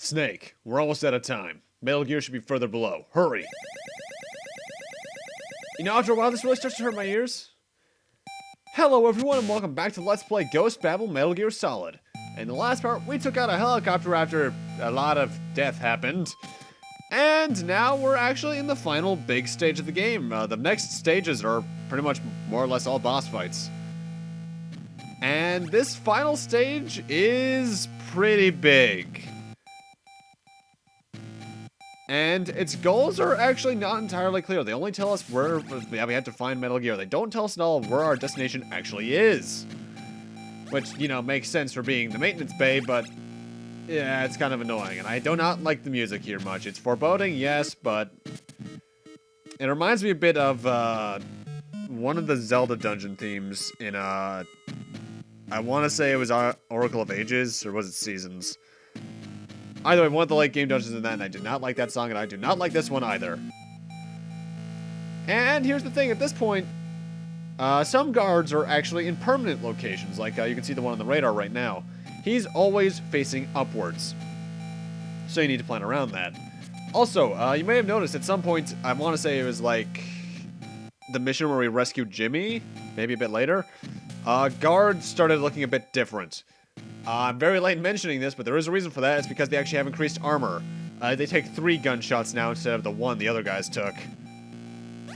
Snake, we're almost out of time. Metal Gear should be further below. Hurry! You know, after a while, this really starts to hurt my ears. Hello, everyone, and welcome back to Let's Play Ghost Babel Metal Gear Solid. In the last part, we took out a helicopter after a lot of death happened. And now we're actually in the final big stage of the game. The next stages are pretty much more or less all boss fights. And this final stage is pretty big. And its goals are actually not entirely clear. They only tell us where we have to find Metal Gear. They don't tell us at all where our destination actually is. Which, you know, makes sense for being the maintenance bay, but yeah, it's kind of annoying. And I do not like the music here much. It's foreboding, yes, but it reminds me a bit of one of the Zelda dungeon themes in, I want to say it was Oracle of Ages, or was it Seasons? Either way, one of the late game dungeons in that, and I did not like that song, and I do not like this one either. And here's the thing, at this point, some guards are actually in permanent locations, like you can see the one on the radar right now. He's always facing upwards, so you need to plan around that. Also, you may have noticed at some point, I want to say it was like the mission where we rescued Jimmy, maybe a bit later, guards started looking a bit different. I'm very late in mentioning this, but there is a reason for that. It's because they actually have increased armor. They take 3 gunshots now instead of the 1 the other guys took.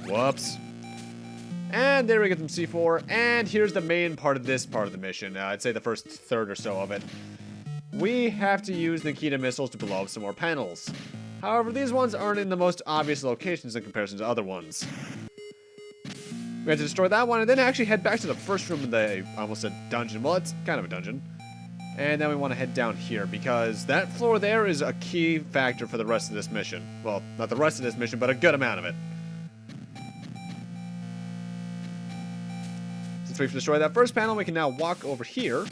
Whoops. And there we get some C4, and here's the main part of this part of the mission. I'd say the first third or so of it. We have to use Nikita missiles to blow up some more panels. However, these ones aren't in the most obvious locations in comparison to other ones. We have to destroy that one, and then actually head back to the first room of the, I almost said dungeon. Well, it's kind of a dungeon. And then we want to head down here, because that floor there is a key factor for the rest of this mission. Well, not the rest of this mission, but a good amount of it. Since we've destroyed that first panel, we can now walk over here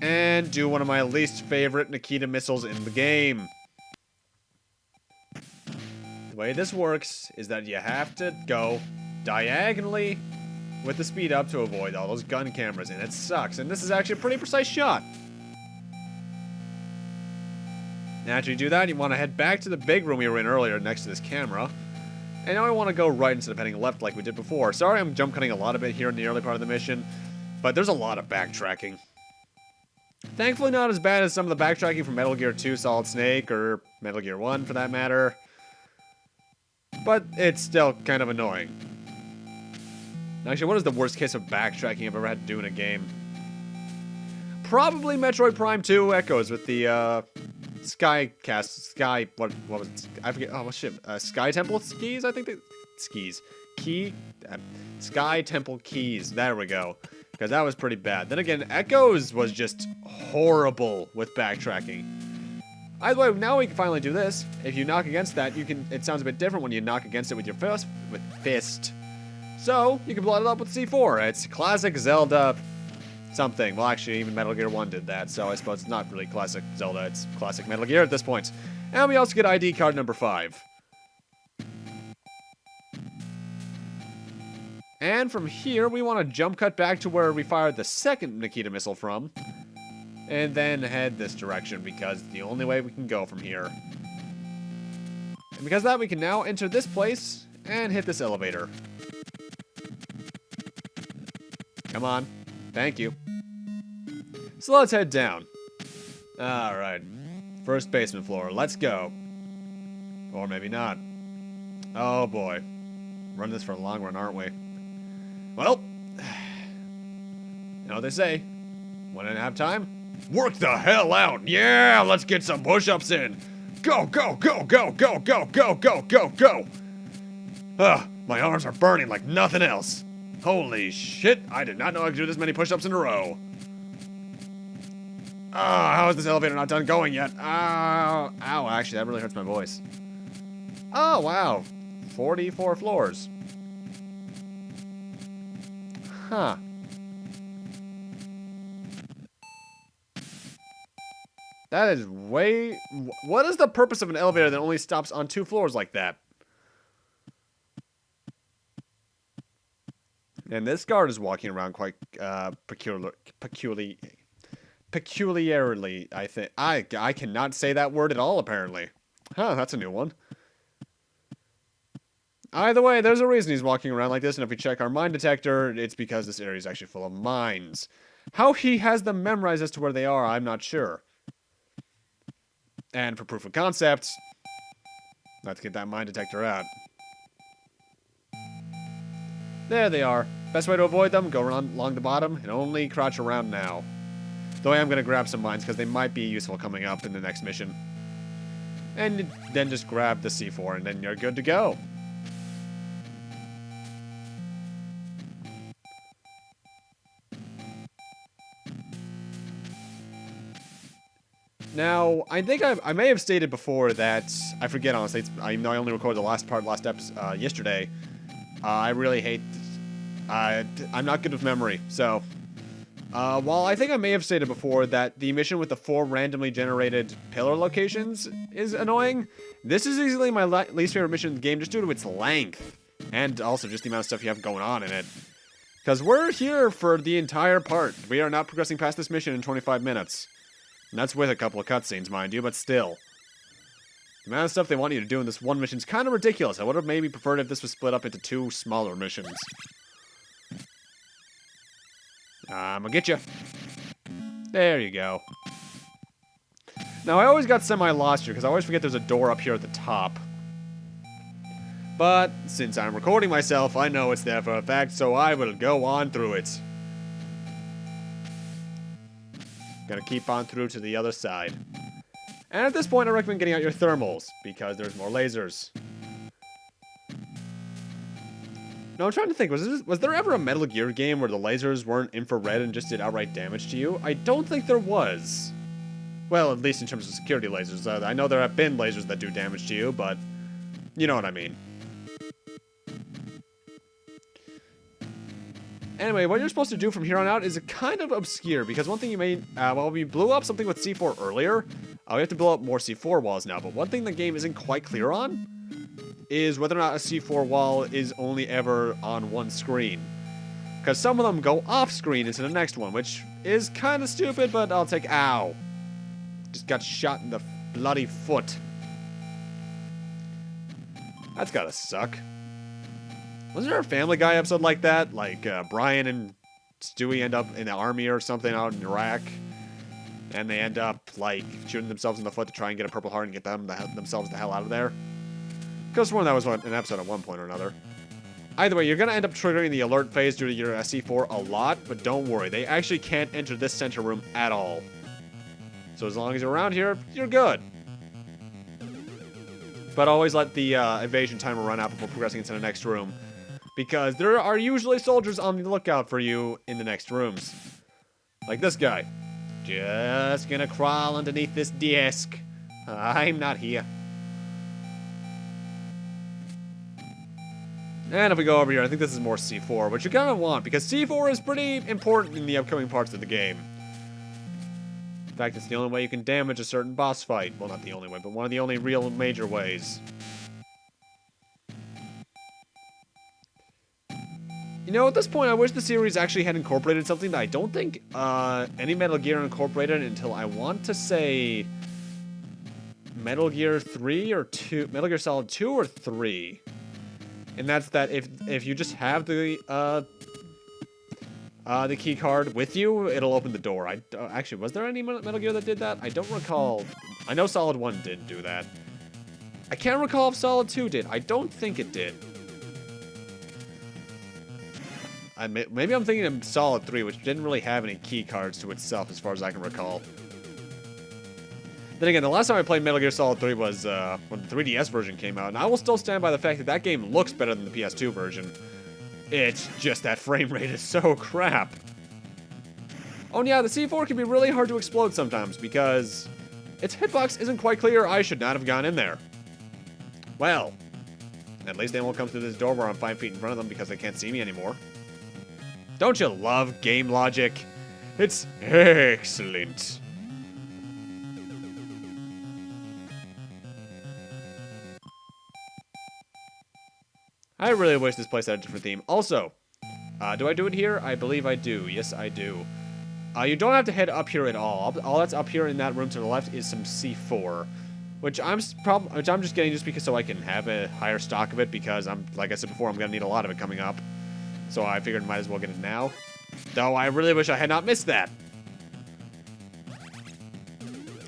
and do one of my least favorite Nikita missiles in the game. The way this works is that you have to go diagonally with the speed up to avoid all those gun cameras, and it sucks. And this is actually a pretty precise shot. Now, after you do that, you want to head back to the big room we were in earlier next to this camera. And now I want to go right instead of heading left like we did before. Sorry, I'm jump cutting a lot of it here in the early part of the mission, but there's a lot of backtracking. Thankfully, not as bad as some of the backtracking from Metal Gear 2 Solid Snake, or Metal Gear 1 for that matter. But it's still kind of annoying. Actually, what is the worst case of backtracking I've ever had to do in a game? Probably Metroid Prime 2 Echoes with the, what was it? I forget, oh, what shit, Sky Temple skis, I think Sky Temple keys, there we go. Because that was pretty bad. Then again, Echoes was just horrible with backtracking. Either way, now we can finally do this. If you knock against that, it sounds a bit different when you knock against it with your fist. So, you can blow it up with C4. It's classic Zelda something. Well, actually, even Metal Gear 1 did that, so I suppose it's not really classic Zelda, it's classic Metal Gear at this point. And we also get ID card number 5. And from here, we want to jump cut back to where we fired the second Nikita missile from. And then head this direction, because it's the only way we can go from here. And because of that, we can now enter this place and hit this elevator. Come on. Thank you. So let's head down. Alright. First basement floor. Let's go. Or maybe not. Oh boy. Run this for a long run, aren't we? Well. You know what they say. When I have time, work the hell out. Yeah, let's get some push-ups in. Go, go, go, go, go, go, go, go, go, go. Ugh, my arms are burning like nothing else. Holy shit, I did not know I could do this many push-ups in a row. How is this elevator not done going yet? Ow, actually, that really hurts my voice. Oh, wow. 44 floors. Huh. That is way... What is the purpose of an elevator that only stops on 2 floors like that? And this guard is walking around quite peculiarly. peculiarly, I think. I cannot say that word at all, apparently. Huh, that's a new one. Either way, there's a reason he's walking around like this, and if we check our mine detector, it's because this area is actually full of mines. How he has them memorized as to where they are, I'm not sure. And for proof of concept, let's get that mine detector out. There they are. Best way to avoid them, go around along the bottom, and only crouch around now. Though I am going to grab some mines, because they might be useful coming up in the next mission. And then just grab the C4, and then you're good to go. Now, I think I may have stated before that, I forget honestly, I know I only recorded the last episode yesterday. I really hate, I'm not good with memory, so, while I think I may have stated before that the mission with the 4 randomly generated pillar locations is annoying, this is easily my least favorite mission in the game just due to its length, and also just the amount of stuff you have going on in it. Because we're here for the entire part. We are not progressing past this mission in 25 minutes. And that's with a couple of cutscenes, mind you, but still. The amount of stuff they want you to do in this one mission is kind of ridiculous. I would have maybe preferred if this was split up into 2 smaller missions. I'm gonna get you. There you go. Now, I always got semi-lost here, because I always forget there's a door up here at the top. But, since I'm recording myself, I know it's there for a fact, so I will go on through it. Gonna keep on through to the other side. And at this point, I recommend getting out your thermals, because there's more lasers. Now, I'm trying to think, was there ever a Metal Gear game where the lasers weren't infrared and just did outright damage to you? I don't think there was. Well, at least in terms of security lasers. I know there have been lasers that do damage to you, but you know what I mean. Anyway, what you're supposed to do from here on out is kind of obscure, because one thing you may, well, we blew up something with C4 earlier. We have to blow up more C4 walls now, but one thing the game isn't quite clear on is whether or not a C4 wall is only ever on one screen. Because some of them go off screen into the next one, which is kind of stupid, but I'll take, ow. Just got shot in the bloody foot. That's gotta suck. Wasn't there a Family Guy episode like that? Like, Brian and Stewie end up in the army or something out in Iraq. And they end up, like, shooting themselves in the foot to try and get a Purple Heart and get themselves the hell out of there. Because that was an episode at one point or another. Either way, you're going to end up triggering the alert phase due to your C4 a lot, but don't worry. They actually can't enter this center room at all. So as long as you're around here, you're good. But always let the evasion timer run out before progressing into the next room. Because there are usually soldiers on the lookout for you in the next rooms. Like this guy. Just gonna crawl underneath this desk. I'm not here. And if we go over here, I think this is more C4, which you kind of want, because C4 is pretty important in the upcoming parts of the game. In fact, it's the only way you can damage a certain boss fight. Well, not the only way, but one of the only real major ways. You know, at this point, I wish the series actually had incorporated something that I don't think any Metal Gear incorporated until I want to say Metal Gear 3 or 2, Metal Gear Solid 2 or 3. And that's that if you just have the key card with you, it'll open the door. Actually, was there any Metal Gear that did that? I don't recall. I know Solid 1 did do that. I can't recall if Solid 2 did. I don't think it did. Maybe I'm thinking of Solid 3, which didn't really have any key cards to itself, as far as I can recall. Then again, the last time I played Metal Gear Solid 3 was when the 3DS version came out, and I will still stand by the fact that that game looks better than the PS2 version. It's just that frame rate is so crap. Oh and yeah, the C4 can be really hard to explode sometimes, because its hitbox isn't quite clear. I should not have gone in there. Well, at least they won't come through this door where I'm 5 feet in front of them because they can't see me anymore. Don't you love game logic? It's excellent. I really wish this place had a different theme. Also, do I do it here? I believe I do. Yes, I do. You don't have to head up here at all. All that's up here in that room to the left is some C4, which I'm just getting just because so I can have a higher stock of it, because like I said before, I'm gonna need a lot of it coming up. So I figured I might as well get it now. Though I really wish I had not missed that.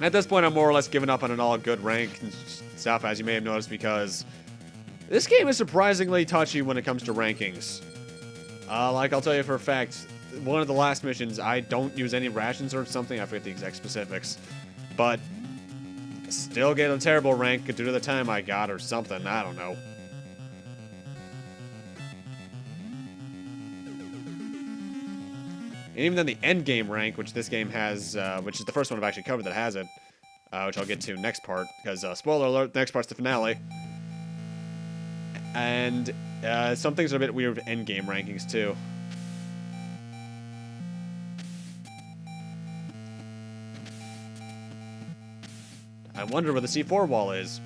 At this point, I'm more or less giving up on an all good rank and stuff, as you may have noticed, because this game is surprisingly touchy when it comes to rankings. Like I'll tell you for a fact, one of the last missions, I don't use any rations or something. I forget the exact specifics. But still get a terrible rank due to the time I got or something. I don't know. And even then the end game rank, which this game has, which is the first one I've actually covered that has it, which I'll get to next part, because spoiler alert, the next part's the finale. And some things are a bit weird with end game rankings too. I wonder where the C4 wall is.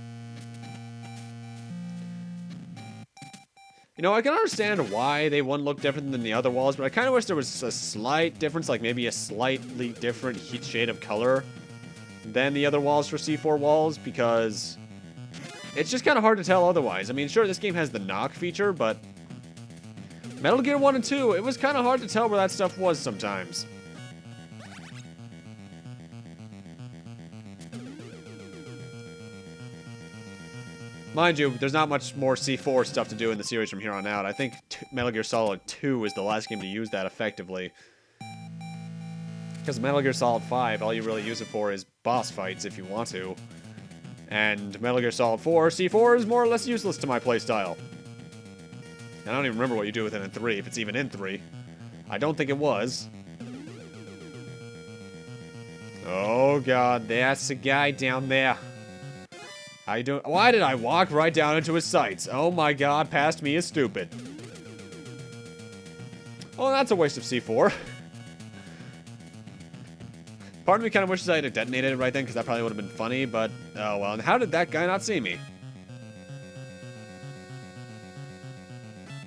You know, I can understand why they one look different than the other walls, but I kind of wish there was a slight difference, like maybe a slightly different shade of color than the other walls for C4 walls, because it's just kind of hard to tell otherwise. I mean, sure, this game has the knock feature, but Metal Gear 1 and 2, it was kind of hard to tell where that stuff was sometimes. Mind you, there's not much more C4 stuff to do in the series from here on out. I think Metal Gear Solid 2 is the last game to use that effectively. Because Metal Gear Solid 5, all you really use it for is boss fights if you want to. And Metal Gear Solid 4, C4 is more or less useless to my playstyle. And I don't even remember what you do with it in 3, if it's even in 3. I don't think it was. Oh god, that's a guy down there. How you doing? Why did I walk right down into his sights? Oh my god, past me is stupid. Oh, that's a waste of C4. Part of me kind of wishes I had detonated it right then, because that probably would have been funny, but oh well. And how did that guy not see me?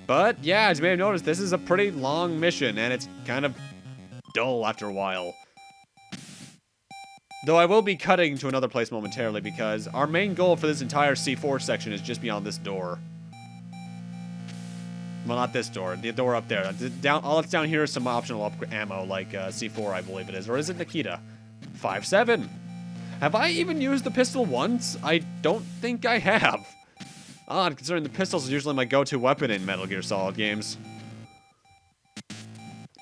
But yeah, as you may have noticed, this is a pretty long mission, and it's kind of dull after a while. Though I will be cutting to another place momentarily, because our main goal for this entire C4 section is just beyond this door. Well, not this door. The door up there. All that's down here is some optional ammo, like C4, I believe it is. Or is it Nikita? 5.7. Have I even used the pistol once? I don't think I have. Odd, considering the pistol is usually my go-to weapon in Metal Gear Solid games.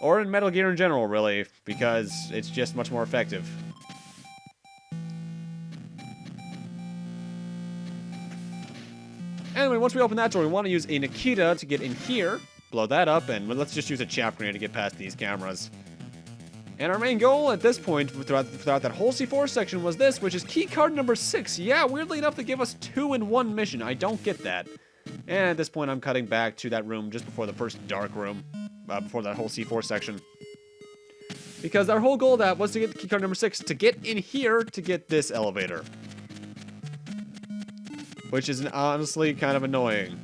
Or in Metal Gear in general, really, because it's just much more effective. Anyway, once we open that door, we want to use a Nikita to get in here, blow that up, and let's just use a chaff grenade to get past these cameras. And our main goal at this point, throughout that whole C4 section, was this, which is keycard number 6. Yeah, weirdly enough, they give us 2 in 1 mission. I don't get that. And at this point, I'm cutting back to that room just before the first dark room, before that whole C4 section. Because our whole goal of that was to get keycard number 6, to get in here to get this elevator. Which is honestly kind of annoying.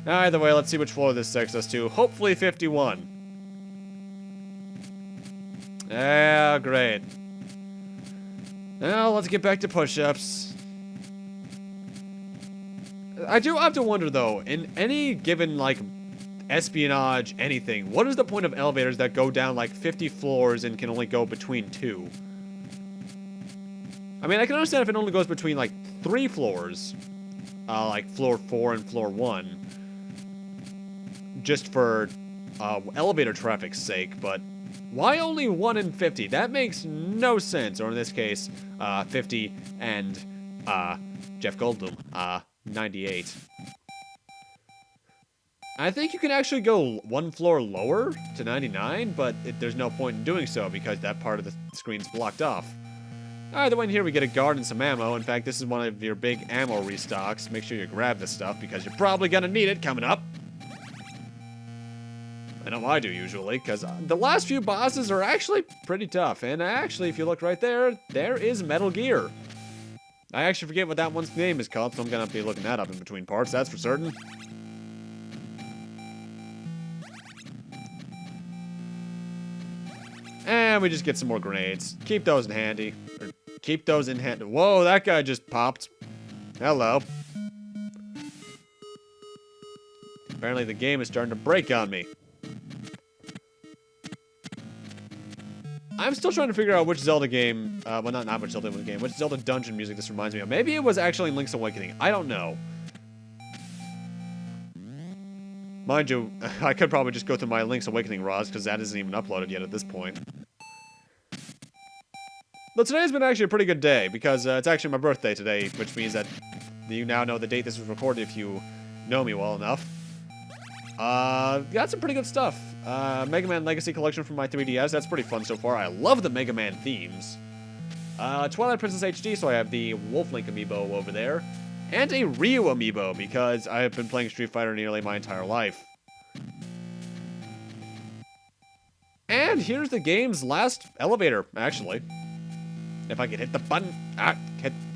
Either way, let's see which floor this takes us to. Hopefully 51. Yeah, great. Now, let's get back to push-ups. I do have to wonder, though, in any given, like, espionage, anything, what is the point of elevators that go down, like, 50 floors and can only go between 2? I mean, I can understand if it only goes between, like, 3 floors. Like floor 4 and floor 1. Just for elevator traffic's sake, but why only 1 in 50? That makes no sense. Or in this case, 50 and Jeff Goldblum, 98. I think you can actually go 1 floor lower to 99, but there's no point in doing so because that part of the screen's blocked off. Either way, in here we get a guard and some ammo. In fact, this is one of your big ammo restocks. Make sure you grab this stuff because you're probably gonna need it coming up. I know I do usually, because the last few bosses are actually pretty tough. And actually, if you look right there, there is Metal Gear. I actually forget what that one's name is called, so I'm gonna be looking that up in between parts, that's for certain. And we just get some more grenades. Keep those in handy. Or keep those in hand. Whoa, that guy just popped. Hello. Apparently the game is starting to break on me. I'm still trying to figure out which Zelda game, well not which Zelda game, which Zelda dungeon music this reminds me of. Maybe it was actually Link's Awakening. I don't know. Mind you, I could probably just go through my Link's Awakening ROS, because that isn't even uploaded yet at this point. But today's been actually a pretty good day, because it's actually my birthday today, which means that you now know the date this was recorded if you know me well enough. Got some pretty good stuff. Mega Man Legacy Collection from my 3DS, that's pretty fun so far. I love the Mega Man themes. Twilight Princess HD, so I have the Wolf Link amiibo over there. And a Ryu amiibo, because I have been playing Street Fighter nearly my entire life. And here's the game's last elevator, actually. If I could hit the button.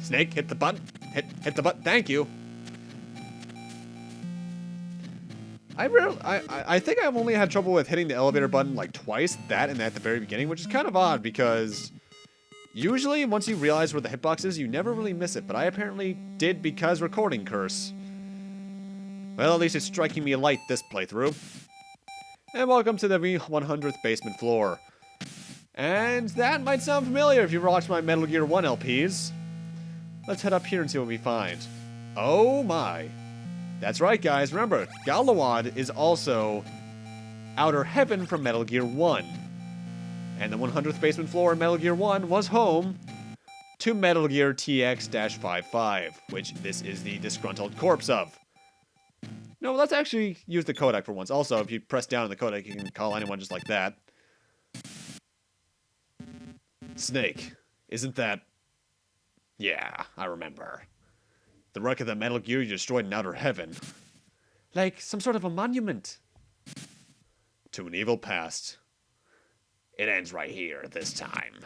Snake, hit the button. Hit the button, thank you. I think I've only had trouble with hitting the elevator button like twice, that and at the very beginning, which is kind of odd because usually once you realize where the hitbox is, you never really miss it, but I apparently did because recording curse. Well, at least it's striking me light this playthrough. And welcome to the 100th basement floor. And that might sound familiar if you've watched my Metal Gear 1 LPs. Let's head up here and see what we find. Oh my. That's right, guys. Remember, Galawad is also Outer Heaven from Metal Gear 1. And the 100th basement floor in Metal Gear 1 was home to Metal Gear TX-55, which this is the disgruntled corpse of. No, let's actually use the codec for once. Also, if you press down on the codec, you can call anyone just like that. Snake, isn't that... Yeah, I remember. The wreck of the Metal Gear you destroyed in Outer Heaven. Like some sort of a monument. To an evil past. It ends right here, this time.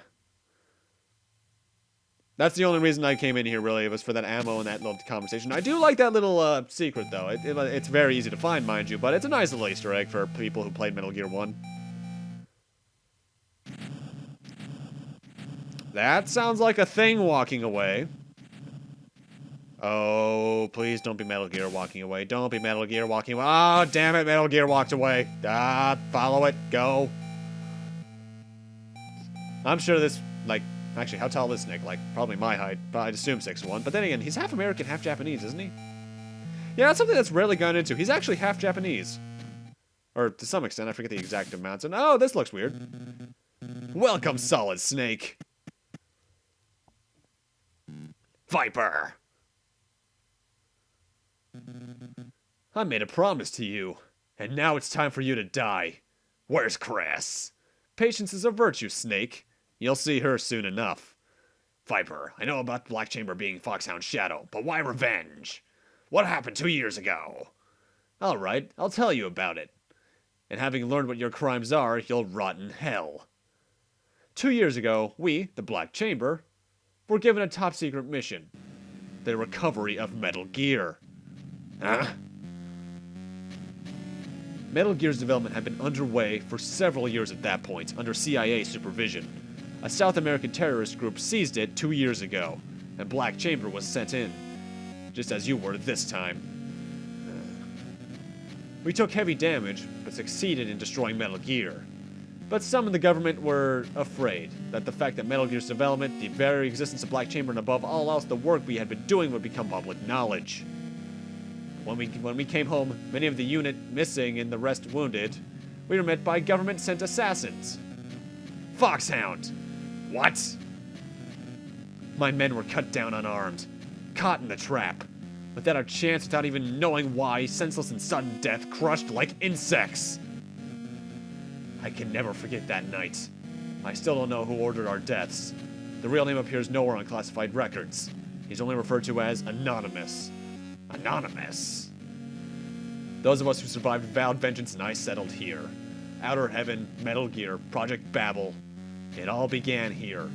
That's the only reason I came in here, really. It was for that ammo and that little conversation. I do like that little secret, though. It's very easy to find, mind you, but it's a nice little Easter egg for people who played Metal Gear 1. That sounds like a thing walking away. Oh, please don't be Metal Gear walking away. Don't be Metal Gear walking away. Oh, damn it, Metal Gear walked away. Follow it. Go. I'm sure this, like, actually, how tall is Snake? Like, probably my height, but I'd assume 6'1". But then again, he's half American, half Japanese, isn't he? Yeah, that's something that's rarely gone into. He's actually half Japanese. Or, to some extent, I forget the exact amounts. And, oh, this looks weird. Welcome, Solid Snake. Viper. I made a promise to you, and now it's time for you to die. Where's Chris? Patience is a virtue, Snake. You'll see her soon enough. Viper, I know about Black Chamber being Foxhound's shadow, but why revenge? What happened 2 years ago? Alright, I'll tell you about it. And having learned what your crimes are, you'll rot in hell. 2 years ago, we, the Black Chamber, were given a top-secret mission. The recovery of Metal Gear. Huh? Metal Gear's development had been underway for several years at that point, under CIA supervision. A South American terrorist group seized it 2 years ago, and Black Chamber was sent in, just as you were this time. We took heavy damage, but succeeded in destroying Metal Gear. But some in the government were afraid that the fact that Metal Gear's development, the very existence of Black Chamber, and above all else the work we had been doing would become public knowledge. When we came home, many of the unit missing and the rest wounded, we were met by government-sent assassins. Foxhound! What? My men were cut down unarmed, caught in the trap, without a chance, without even knowing why, senseless and sudden death, crushed like insects. I can never forget that night. I still don't know who ordered our deaths. The real name appears nowhere on classified records. He's only referred to as Anonymous. Anonymous. Those of us who survived vowed vengeance, and I settled here. Outer Heaven, Metal Gear, Project Babel. It all began here.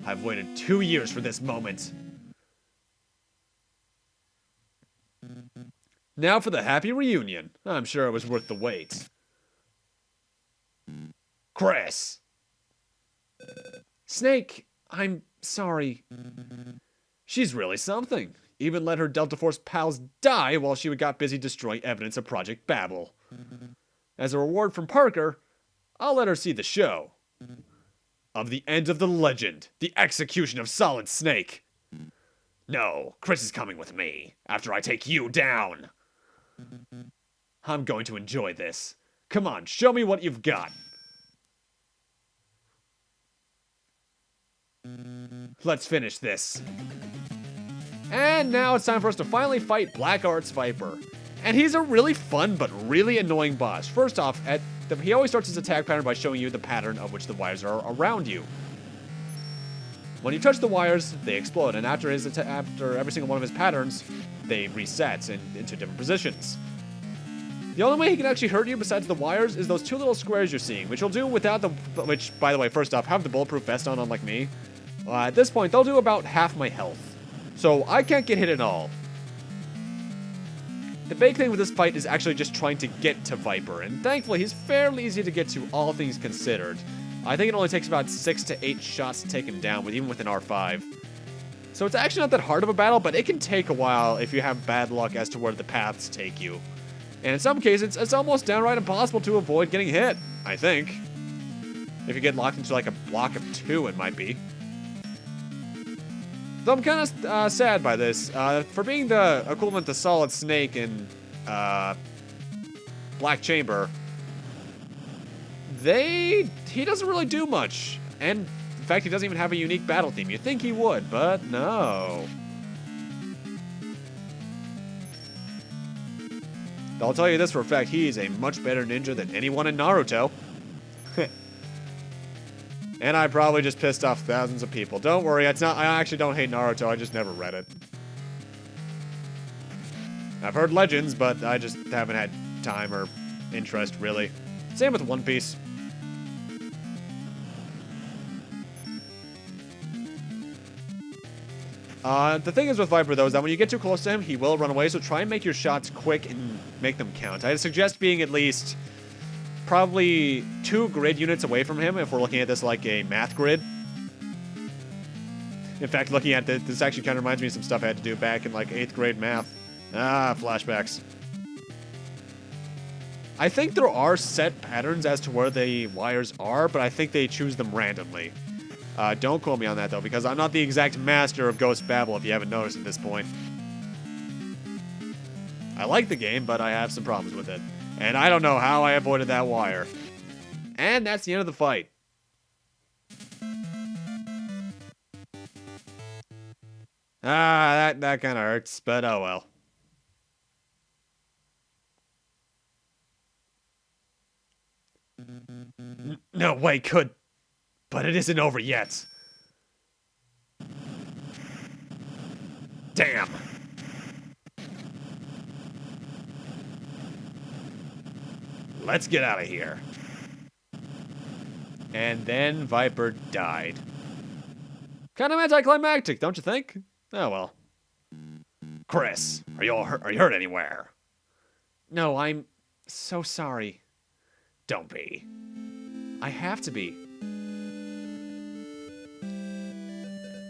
I've waited 2 years for this moment. Now for the happy reunion. I'm sure it was worth the wait. Chris! Snake, I'm sorry. She's really something. Even let her Delta Force pals die while she got busy destroying evidence of Project Babel. As a reward from Parker, I'll let her see the show. Of the end of the legend, the execution of Solid Snake. No, Chris is coming with me, after I take you down. I'm going to enjoy this. Come on, show me what you've got. Let's finish this. And now it's time for us to finally fight Black Arts Viper. And he's a really fun but really annoying boss. First off, he always starts his attack pattern by showing you the pattern of which the wires are around you. When you touch the wires, they explode, and after every single one of his patterns, they reset into different positions. The only way he can actually hurt you besides the wires is those two little squares you're seeing, which will do without which, by the way, first off, have the bulletproof vest on, unlike me. At this point, they'll do about half my health. So I can't get hit at all. The big thing with this fight is actually just trying to get to Viper, and thankfully he's fairly easy to get to, all things considered. I think it only takes about 6 to 8 shots to take him down, even with an R5. So it's actually not that hard of a battle, but it can take a while if you have bad luck as to where the paths take you. And in some cases, it's almost downright impossible to avoid getting hit, I think. If you get locked into like a block of 2, it might be. Though I'm kind of sad by this. For being the equivalent to Solid Snake in Black Chamber, he doesn't really do much. And in fact, he doesn't even have a unique battle theme. You'd think he would, but no. I'll tell you this for a fact, he's a much better ninja than anyone in Naruto. And I probably just pissed off thousands of people. Don't worry, I actually don't hate Naruto, I just never read it. I've heard legends, but I just haven't had time or interest, really. Same with One Piece. The thing is with Viper, though, is that when you get too close to him, he will run away, so try and make your shots quick and make them count. I'd suggest being at least probably 2 grid units away from him if we're looking at this like a math grid. In fact, looking at this actually kind of reminds me of some stuff I had to do back in like 8th grade math. Flashbacks. I think there are set patterns as to where the wires are, but I think they choose them randomly. Don't quote me on that, though, because I'm not the exact master of Ghost Babel, if you haven't noticed at this point. I like the game, but I have some problems with it. And I don't know how I avoided that wire. And that's the end of the fight. That kind of hurts, but oh well. No way could. But it isn't over yet. Damn. Let's get out of here. And then Viper died. Kind of anticlimactic, don't you think? Oh well. Chris, are you hurt anywhere? No, I'm so sorry. Don't be. I have to be.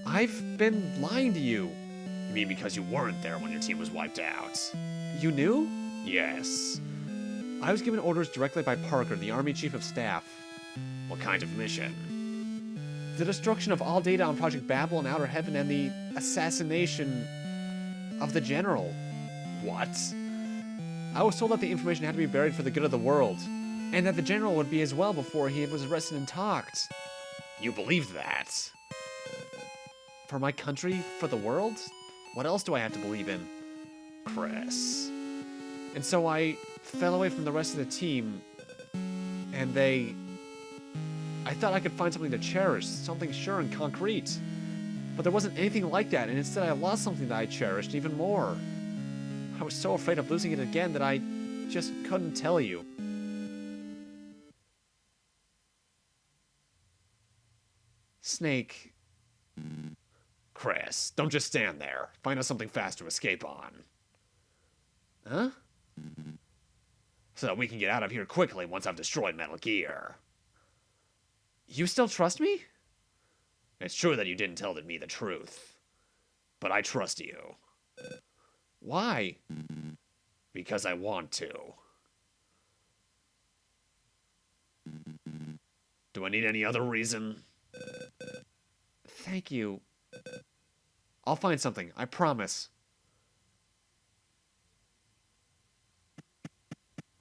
I've been lying to you. You mean because you weren't there when your team was wiped out? You knew? Yes. I was given orders directly by Parker, the Army Chief of Staff. What kind of mission? The destruction of all data on Project Babel and Outer Heaven and the assassination of the General. What? I was told that the information had to be buried for the good of the world, and that the General would be as well before he was arrested and talked. You believed that? For my country? For the world? What else do I have to believe in? Chris. And so I fell away from the rest of the team, and I thought I could find something to cherish, something sure and concrete. But there wasn't anything like that, and instead I lost something that I cherished even more. I was so afraid of losing it again that I just couldn't tell you. Snake. Chris, don't just stand there. Find us something fast to escape on. Huh? So that we can get out of here quickly once I've destroyed Metal Gear. You still trust me? It's true that you didn't tell me the truth, but I trust you. Why? Because I want to. Do I need any other reason? Thank you. I'll find something, I promise.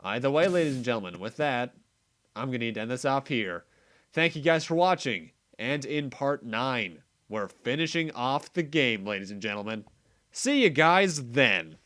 Either way, ladies and gentlemen, with that, I'm going to end this off here. Thank you guys for watching. And in part 9, we're finishing off the game, ladies and gentlemen. See you guys then.